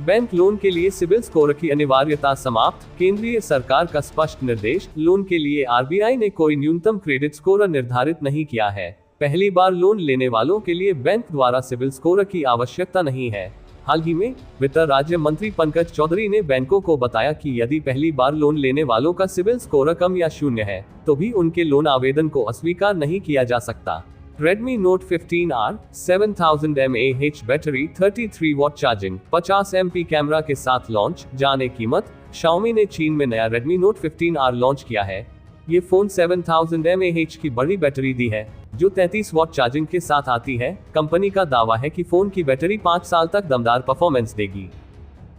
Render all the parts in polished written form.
Bank loan के लिए CIBIL score की अनिवार्यता समाप्त, केंद्रीय सरकार का स्पष्ट निर्देश। लोन के लिए आरबीआई ने कोई न्यूनतम क्रेडिट स्कोर निर्धारित नहीं किया है। पहली बार लोन लेने वालों के लिए बैंक द्वारा सिबिल स्कोर की आवश्यकता नहीं है। हाल ही में वित्त राज्य मंत्री पंकज चौधरी ने बैंकों को बताया कि यदि पहली बार लोन लेने वालों का सिबिल स्कोर कम या शून्य है, तो भी उनके लोन आवेदन को अस्वीकार नहीं किया जा सकता। Redmi Note 15R 7000 mAh battery 33 watt charging 50 MP camera के साथ लॉन्च। जाने कीमत। Xiaomi ने चीन में नया Redmi Note 15R लॉन्च किया है। ये फोन 7000 mAh की बड़ी बैटरी दी है, जो 33 वॉट चार्जिंग के साथ आती है। कंपनी का दावा है कि फोन की बैटरी 5 साल तक दमदार परफॉर्मेंस देगी।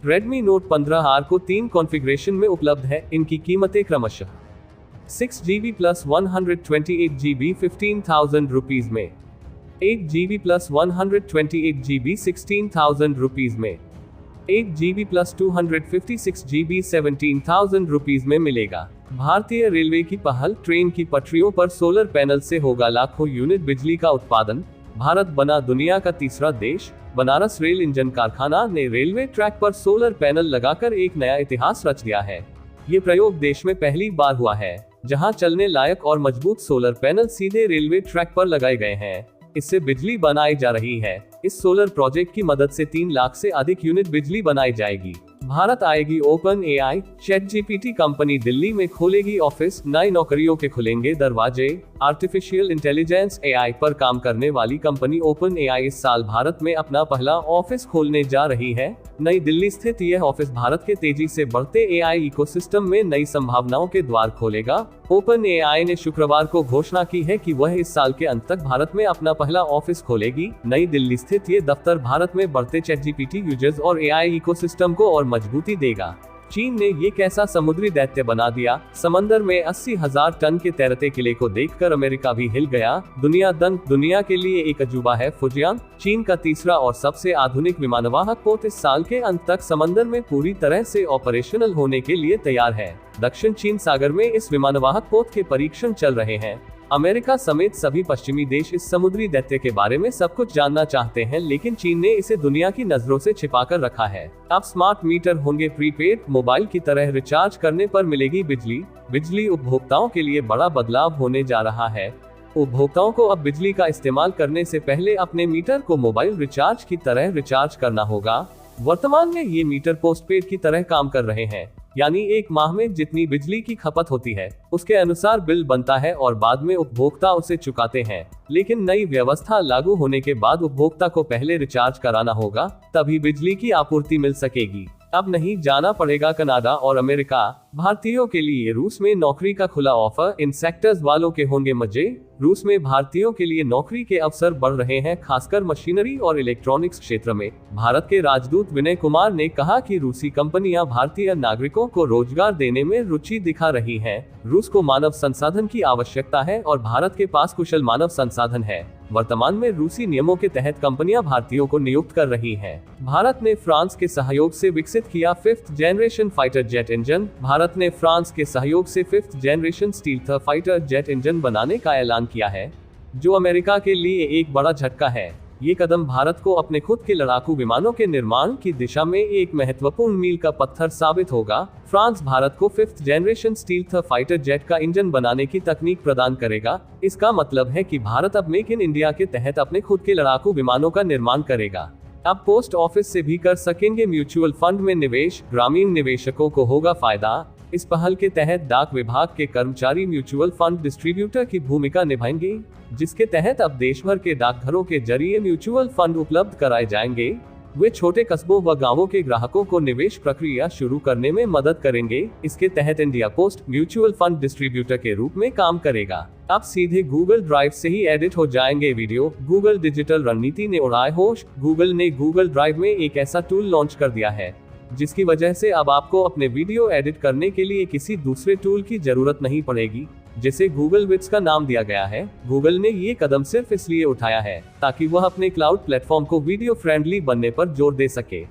Redmi Note 15R को 3 कॉन्फ़िगरेशन में उपलब्ध है। इनकी कीमतें क्रमशः 6GB प्लस 128GB 15,000 रुपीज में, 8GB प्लस 128GB 16,000 रुपीज में, 8GB प्लस 256GB 17,000 रुपीज में मिलेगा। भारतीय रेलवे की पहल। ट्रेन की पटरियों पर सोलर पैनल से होगा लाखों यूनिट बिजली का उत्पादन। भारत बना दुनिया का तीसरा देश। बनारस रेल इंजन कारखाना ने रेलवे ट्रैक पर सोलर पैनल लगाकर एक नया इतिहास रच दिया है। ये प्रयोग देश में पहली बार हुआ है, जहां चलने लायक और मजबूत सोलर पैनल सीधे रेलवे ट्रैक पर लगाए गए हैं। इससे बिजली बनाई जा रही है। इस सोलर प्रोजेक्ट की मदद से 3 लाख से अधिक यूनिट बिजली बनाई जाएगी। भारत आएगी open AI. ChatGPT company Delhi में खोलेगी ऑफिस। नई नौकरियों के खुलेंगे दरवाजे। आर्टिफिशियल इंटेलिजेंस एआई पर काम करने वाली कंपनी ओपन एआई इस साल भारत में अपना पहला ऑफिस खोलने जा रही है। नई दिल्ली स्थित यह ऑफिस भारत के तेजी से बढ़ते एआई इकोसिस्टम में नई संभावनाओं के द्वार खोलेगा। ओपन एआई ने शुक्रवार को घोषणा की है कि वह इस साल के अंत तक भारत में अपना पहला ऑफिस खोलेगी। नई दिल्ली स्थित ये दफ्तर भारत में बढ़ते ChatGPT यूजर्स और एआई इकोसिस्टम को और मजबूती देगा। चीन ने ये कैसा समुद्री दैत्य बना दिया। समंदर में 80,000 टन के तैरते किले को देखकर अमेरिका भी हिल गया। दुनिया के लिए एक अजूबा है फुजियान। चीन का तीसरा और सबसे आधुनिक विमानवाहक पोत इस साल के अंत तक समंदर में पूरी तरह से ऑपरेशनल होने के लिए तैयार है। दक्षिण चीन सागर में इस विमानवाहक पोत के परीक्षण चल रहे हैं। अमेरिका समेत सभी पश्चिमी देश इस समुद्री दैत्य के बारे में सब कुछ जानना चाहते हैं, लेकिन चीन ने इसे दुनिया की नजरों से छिपाकर रखा है। अब स्मार्ट मीटर होंगे प्रीपेड। मोबाइल की तरह रिचार्ज करने पर मिलेगी बिजली। बिजली उपभोक्ताओं के लिए बड़ा बदलाव होने जा रहा है। उपभोक्ताओं को अब बिजली का इस्तेमाल करने से पहले अपने मीटर को मोबाइल रिचार्ज की तरह रिचार्ज करना होगा। वर्तमान में ये मीटर पोस्टपेड की तरह काम कर रहे हैं, यानी एक माह में जितनी बिजली की खपत होती है उसके अनुसार बिल बनता है और बाद में उपभोक्ता उसे चुकाते हैं। लेकिन नई व्यवस्था लागू होने के बाद उपभोक्ता को पहले रिचार्ज कराना होगा, तभी बिजली की आपूर्ति मिल सकेगी। अब नहीं जाना पड़ेगा कनाडा और अमेरिका। भारतीयों के लिए रूस में नौकरी का खुला ऑफर। इन सेक्टर्स वालों के होंगे मजे। रूस में भारतीयों के लिए नौकरी के अवसर बढ़ रहे हैं, खासकर मशीनरी और इलेक्ट्रॉनिक्स क्षेत्र में। भारत के राजदूत विनय कुमार ने कहा कि रूसी कंपनियां भारतीय नागरिकों को रोजगार देने में रुचि दिखा रही हैं। रूस को मानव संसाधन की आवश्यकता है और भारत के पास कुशल मानव संसाधन है। वर्तमान में रूसी नियमों के तहत कंपनियां भारतीयों को नियुक्त कर रही हैं। भारत ने फ्रांस के सहयोग से विकसित किया 5th generation fighter jet engine. Bharat ने फ्रांस के सहयोग से 5th generation stealth fighter jet engine बनाने का ऐलान किया है, जो अमेरिका के लिए एक बड़ा झटका है। ये कदम भारत को अपने खुद के लड़ाकू विमानों के निर्माण की दिशा में एक महत्वपूर्ण मील का पत्थर साबित होगा। फ्रांस भारत को 5th generation stealth fighter jet का इंजन बनाने की तकनीक प्रदान करेगा। इसका मतलब है कि भारत अब मेक इन इंडिया के तहत अपने खुद के लड़ाकू विमानों का निर्माण करेगा। अब पोस्ट ऑफिस से भी कर सकेंगे म्यूचुअल फंड में निवेश। ग्रामीण निवेशकों को होगा फायदा। इस पहल के तहत डाक विभाग के कर्मचारी म्यूचुअल फंड डिस्ट्रीब्यूटर की भूमिका निभाएंगे, जिसके तहत अब देश भर के डाकघरों के जरिए म्यूचुअल फंड उपलब्ध कराए जाएंगे। वे छोटे कस्बों व गांवों के ग्राहकों को निवेश प्रक्रिया शुरू करने में मदद करेंगे। इसके तहत India post mutual fund distributor के रूप में काम करेगा। अब सीधे गूगल ड्राइव से ही एडिट हो जाएंगे वीडियो। गूगल डिजिटल रणनीति ने उड़ाए होश। गूगल ने गूगल ड्राइव में एक ऐसा टूल लॉन्च कर दिया है, जिसकी वजह से अब आपको अपने वीडियो एडिट करने के लिए किसी दूसरे टूल की जरूरत नहीं पड़ेगी, जिसे गूगल विड्स का नाम दिया गया है। गूगल ने ये कदम सिर्फ इसलिए उठाया है ताकि वह अपने क्लाउड प्लेटफॉर्म को वीडियो फ्रेंडली बनने पर जोर दे सके।